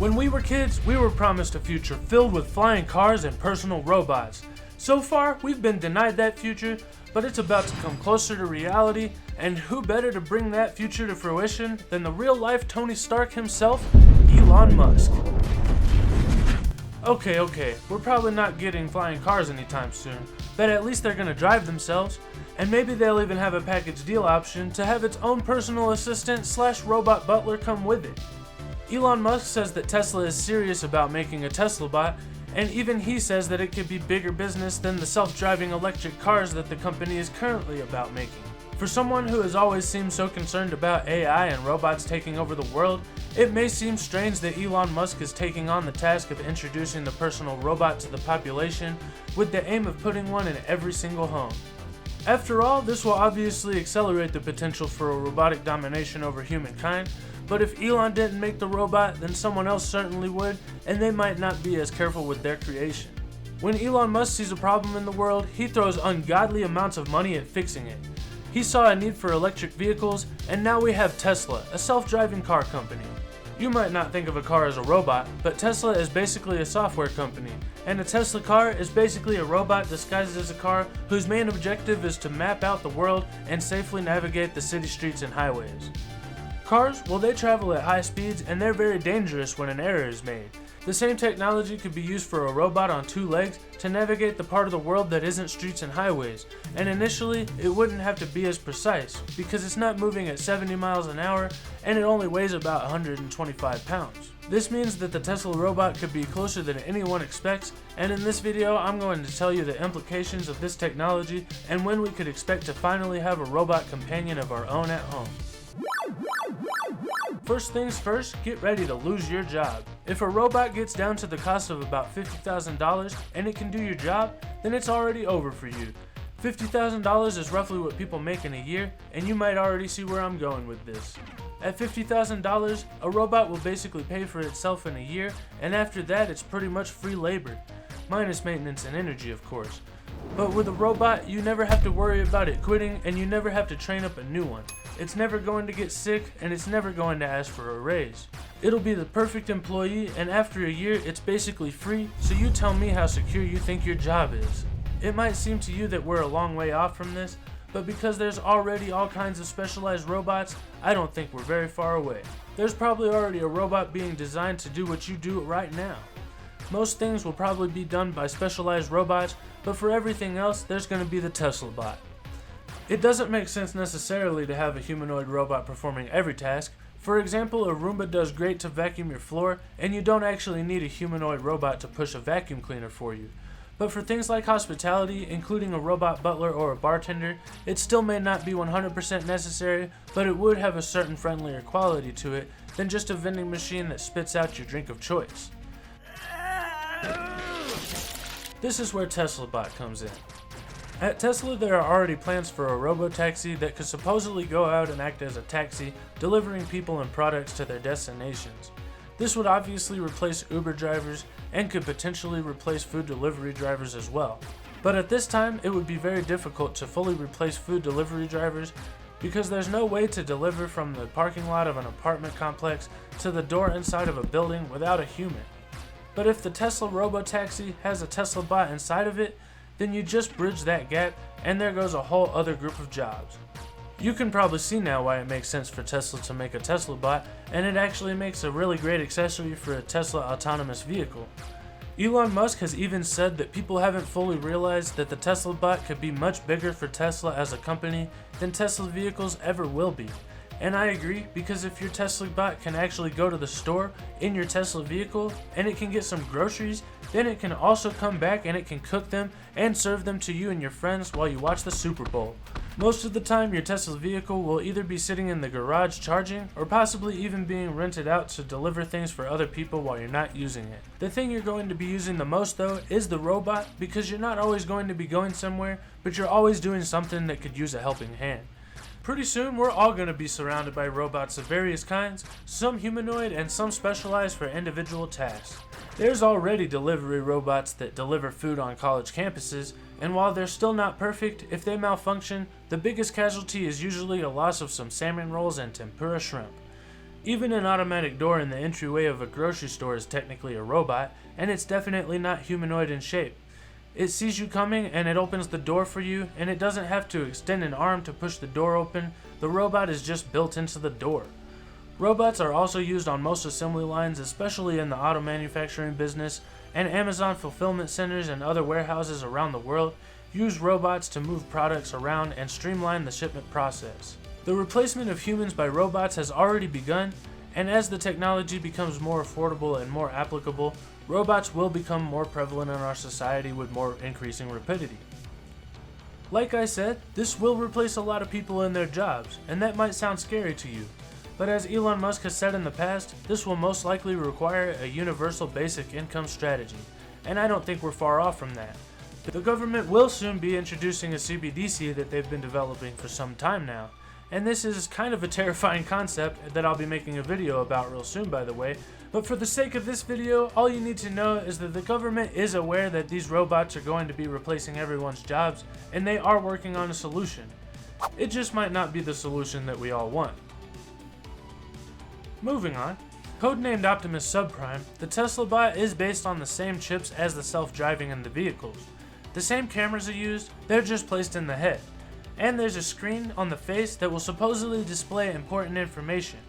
When we were kids, we were promised a future filled with flying cars and personal robots. So far, we've been denied that future, but it's about to come closer to reality, and who better to bring that future to fruition than the real-life Tony Stark himself, Elon Musk. Okay, we're probably not getting flying cars anytime soon, but at least they're gonna drive themselves, and maybe they'll even have a package deal option to have its own personal assistant / robot butler come with it. Elon Musk says that Tesla is serious about making a Teslabot, and even he says that it could be bigger business than the self-driving electric cars that the company is currently about making. For someone who has always seemed so concerned about AI and robots taking over the world, it may seem strange that Elon Musk is taking on the task of introducing the personal robot to the population with the aim of putting one in every single home. After all, this will obviously accelerate the potential for a robotic domination over humankind, but if Elon didn't make the robot, then someone else certainly would, and they might not be as careful with their creation. When Elon Musk sees a problem in the world, he throws ungodly amounts of money at fixing it. He saw a need for electric vehicles, and now we have Tesla, a self-driving car company. You might not think of a car as a robot, but Tesla is basically a software company, and a Tesla car is basically a robot disguised as a car whose main objective is to map out the world and safely navigate the city streets and highways. Cars, well, they travel at high speeds and they're very dangerous when an error is made. The same technology could be used for a robot on 2 legs to navigate the part of the world that isn't streets and highways, and initially it wouldn't have to be as precise because it's not moving at 70 miles an hour and it only weighs about 125 pounds. This means that the Tesla robot could be closer than anyone expects, and in this video I'm going to tell you the implications of this technology and when we could expect to finally have a robot companion of our own at home. First things first, get ready to lose your job. If a robot gets down to the cost of about $50,000 and it can do your job, then it's already over for you. $50,000 is roughly what people make in a year, and you might already see where I'm going with this. At $50,000, a robot will basically pay for itself in a year, and after that it's pretty much free labor. Minus maintenance and energy, of course. But with a robot, you never have to worry about it quitting, and you never have to train up a new one. It's never going to get sick, and it's never going to ask for a raise. It'll be the perfect employee, and after a year, it's basically free, so you tell me how secure you think your job is. It might seem to you that we're a long way off from this, but because there's already all kinds of specialized robots, I don't think we're very far away. There's probably already a robot being designed to do what you do right now. Most things will probably be done by specialized robots, but for everything else, there's going to be the Teslabot. It doesn't make sense necessarily to have a humanoid robot performing every task. For example, a Roomba does great to vacuum your floor, and you don't actually need a humanoid robot to push a vacuum cleaner for you. But for things like hospitality, including a robot butler or a bartender, it still may not be 100% necessary, but it would have a certain friendlier quality to it than just a vending machine that spits out your drink of choice. This is where Teslabot comes in. At Tesla, there are already plans for a Robo Taxi that could supposedly go out and act as a taxi, delivering people and products to their destinations. This would obviously replace Uber drivers and could potentially replace food delivery drivers as well. But at this time, it would be very difficult to fully replace food delivery drivers because there's no way to deliver from the parking lot of an apartment complex to the door inside of a building without a human. But if the Tesla Robo Taxi has a Teslabot inside of it, then you just bridge that gap and there goes a whole other group of jobs. You can probably see now why it makes sense for Tesla to make a Teslabot, and it actually makes a really great accessory for a Tesla autonomous vehicle. Elon Musk has even said that people haven't fully realized that the Teslabot could be much bigger for Tesla as a company than Tesla vehicles ever will be. And I agree, because if your Teslabot can actually go to the store in your Tesla vehicle and it can get some groceries, then it can also come back and it can cook them and serve them to you and your friends while you watch the Super Bowl. Most of the time, your Tesla vehicle will either be sitting in the garage charging or possibly even being rented out to deliver things for other people while you're not using it. The thing you're going to be using the most though is the robot, because you're not always going to be going somewhere, but you're always doing something that could use a helping hand. Pretty soon, we're all going to be surrounded by robots of various kinds, some humanoid and some specialized for individual tasks. There's already delivery robots that deliver food on college campuses, and while they're still not perfect, if they malfunction, the biggest casualty is usually a loss of some salmon rolls and tempura shrimp. Even an automatic door in the entryway of a grocery store is technically a robot, and it's definitely not humanoid in shape. It sees you coming and it opens the door for you, and it doesn't have to extend an arm to push the door open. The robot is just built into the door. Robots are also used on most assembly lines, especially in the auto manufacturing business, and Amazon fulfillment centers and other warehouses around the world use robots to move products around and streamline the shipment process. The replacement of humans by robots has already begun, and as the technology becomes more affordable and more applicable, robots will become more prevalent in our society with more increasing rapidity. Like I said, this will replace a lot of people in their jobs, and that might sound scary to you. But as Elon Musk has said in the past, this will most likely require a universal basic income strategy, and I don't think we're far off from that. The government will soon be introducing a CBDC that they've been developing for some time now, and this is kind of a terrifying concept that I'll be making a video about real soon, by the way. But for the sake of this video, all you need to know is that the government is aware that these robots are going to be replacing everyone's jobs, and they are working on a solution. It just might not be the solution that we all want. Moving on. Codenamed Optimus Subprime, the Teslabot is based on the same chips as the self-driving in the vehicles. The same cameras are used, they're just placed in the head. And there's a screen on the face that will supposedly display important information.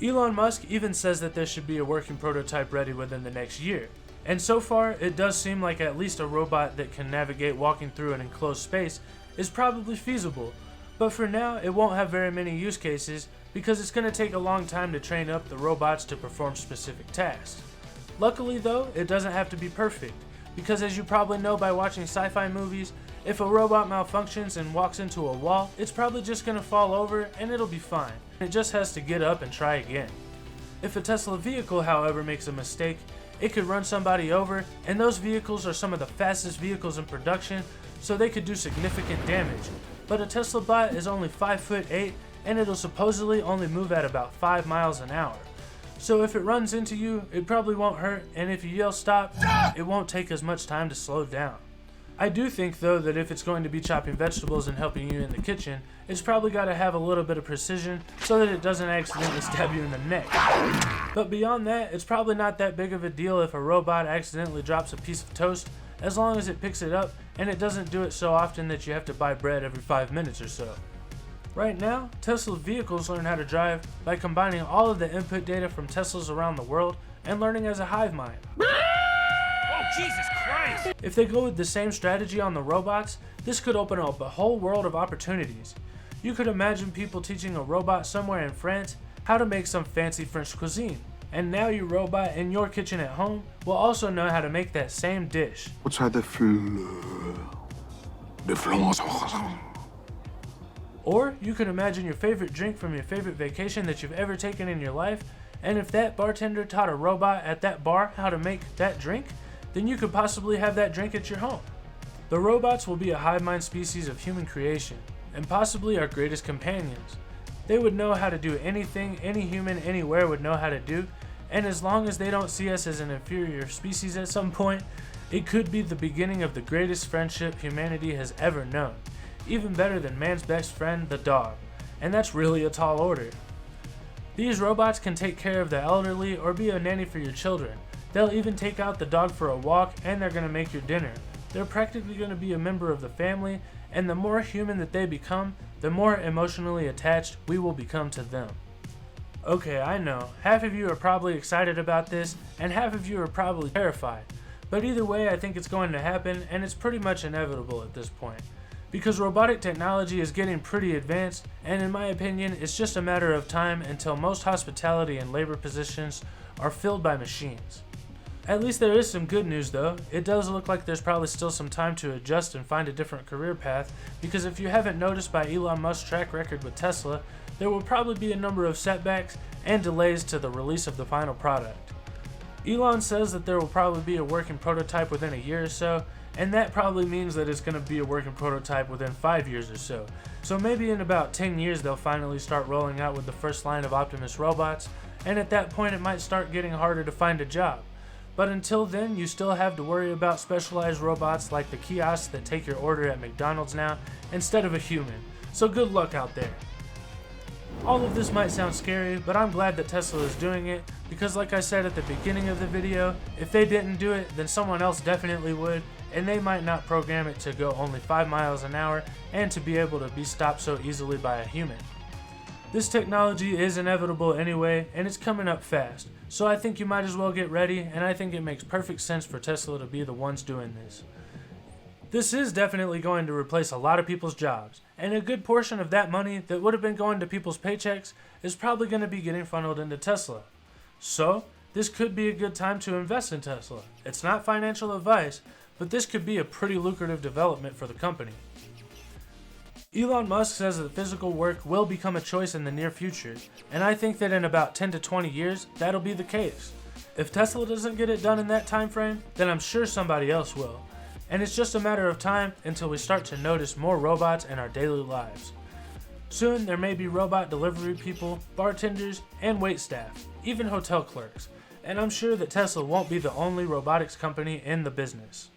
Elon Musk even says that there should be a working prototype ready within the next year. And so far, it does seem like at least a robot that can navigate walking through an enclosed space is probably feasible. But for now, it won't have very many use cases because it's going to take a long time to train up the robots to perform specific tasks. Luckily though, it doesn't have to be perfect, because as you probably know by watching sci-fi movies, if a robot malfunctions and walks into a wall, it's probably just going to fall over and it'll be fine. It just has to get up and try again. If a Tesla vehicle, however, makes a mistake, it could run somebody over, and those vehicles are some of the fastest vehicles in production, so they could do significant damage. But a Teslabot is only 5'8", and it'll supposedly only move at about 5 miles an hour. So if it runs into you, it probably won't hurt, and if you yell stop, it won't take as much time to slow down. I do think though that if it's going to be chopping vegetables and helping you in the kitchen, it's probably got to have a little bit of precision so that it doesn't accidentally stab you in the neck. But beyond that, it's probably not that big of a deal if a robot accidentally drops a piece of toast, as long as it picks it up and it doesn't do it so often that you have to buy bread every 5 minutes or so. Right now, Tesla vehicles learn how to drive by combining all of the input data from Teslas around the world and learning as a hive mind. Oh, Jesus Christ! If they go with the same strategy on the robots, this could open up a whole world of opportunities. You could imagine people teaching a robot somewhere in France how to make some fancy French cuisine, and now your robot in your kitchen at home will also know how to make that same dish. What's the Or you could imagine your favorite drink from your favorite vacation that you've ever taken in your life, and if that bartender taught a robot at that bar how to make that drink, then you could possibly have that drink at your home. The robots will be a hive mind species of human creation, and possibly our greatest companions. They would know how to do anything any human anywhere would know how to do, and as long as they don't see us as an inferior species at some point, it could be the beginning of the greatest friendship humanity has ever known, even better than man's best friend, the dog, and that's really a tall order. These robots can take care of the elderly or be a nanny for your children. They'll even take out the dog for a walk, and they're going to make your dinner. They're practically going to be a member of the family, and the more human that they become, the more emotionally attached we will become to them. Okay, I know, half of you are probably excited about this, and half of you are probably terrified. But either way, I think it's going to happen, and it's pretty much inevitable at this point. Because robotic technology is getting pretty advanced, and in my opinion, it's just a matter of time until most hospitality and labor positions are filled by machines. At least there is some good news though. It does look like there's probably still some time to adjust and find a different career path, because if you haven't noticed by Elon Musk's track record with Tesla, there will probably be a number of setbacks and delays to the release of the final product. Elon says that there will probably be a working prototype within a year or so, and that probably means that it's going to be a working prototype within 5 years or so. So maybe in about 10 years they'll finally start rolling out with the first line of Optimus robots, and at that point it might start getting harder to find a job. But until then, you still have to worry about specialized robots like the kiosks that take your order at McDonald's now, instead of a human. So good luck out there. All of this might sound scary, but I'm glad that Tesla is doing it, because like I said at the beginning of the video, if they didn't do it, then someone else definitely would, and they might not program it to go only 5 miles an hour and to be able to be stopped so easily by a human. This technology is inevitable anyway, and it's coming up fast, so I think you might as well get ready, and I think it makes perfect sense for Tesla to be the ones doing this. This is definitely going to replace a lot of people's jobs, and a good portion of that money that would have been going to people's paychecks is probably going to be getting funneled into Tesla. So, this could be a good time to invest in Tesla. It's not financial advice, but this could be a pretty lucrative development for the company. Elon Musk says that physical work will become a choice in the near future, and I think that in about 10 to 20 years, that'll be the case. If Tesla doesn't get it done in that time frame, then I'm sure somebody else will. And it's just a matter of time until we start to notice more robots in our daily lives. Soon there may be robot delivery people, bartenders, and waitstaff, even hotel clerks, and I'm sure that Tesla won't be the only robotics company in the business.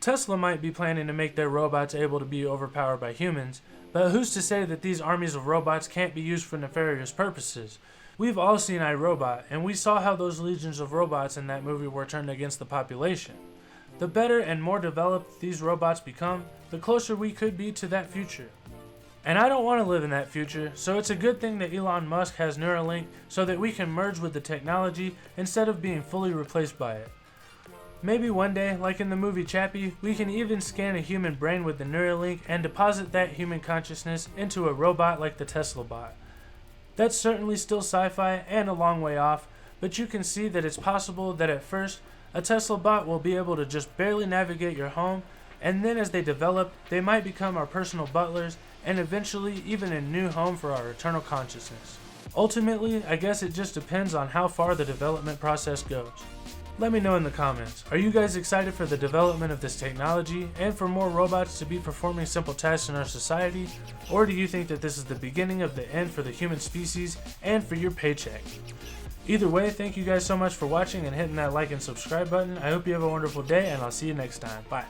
Tesla might be planning to make their robots able to be overpowered by humans, but who's to say that these armies of robots can't be used for nefarious purposes? We've all seen iRobot, and we saw how those legions of robots in that movie were turned against the population. The better and more developed these robots become, the closer we could be to that future. And I don't want to live in that future, so it's a good thing that Elon Musk has Neuralink so that we can merge with the technology instead of being fully replaced by it. Maybe one day, like in the movie Chappie, we can even scan a human brain with the Neuralink and deposit that human consciousness into a robot like the Teslabot. That's certainly still sci-fi and a long way off, but you can see that it's possible that at first, a Teslabot will be able to just barely navigate your home, and then as they develop, they might become our personal butlers, and eventually even a new home for our eternal consciousness. Ultimately, I guess it just depends on how far the development process goes. Let me know in the comments, are you guys excited for the development of this technology, and for more robots to be performing simple tasks in our society, or do you think that this is the beginning of the end for the human species, and for your paycheck? Either way, thank you guys so much for watching and hitting that like and subscribe button. I hope you have a wonderful day, and I'll see you next time. Bye.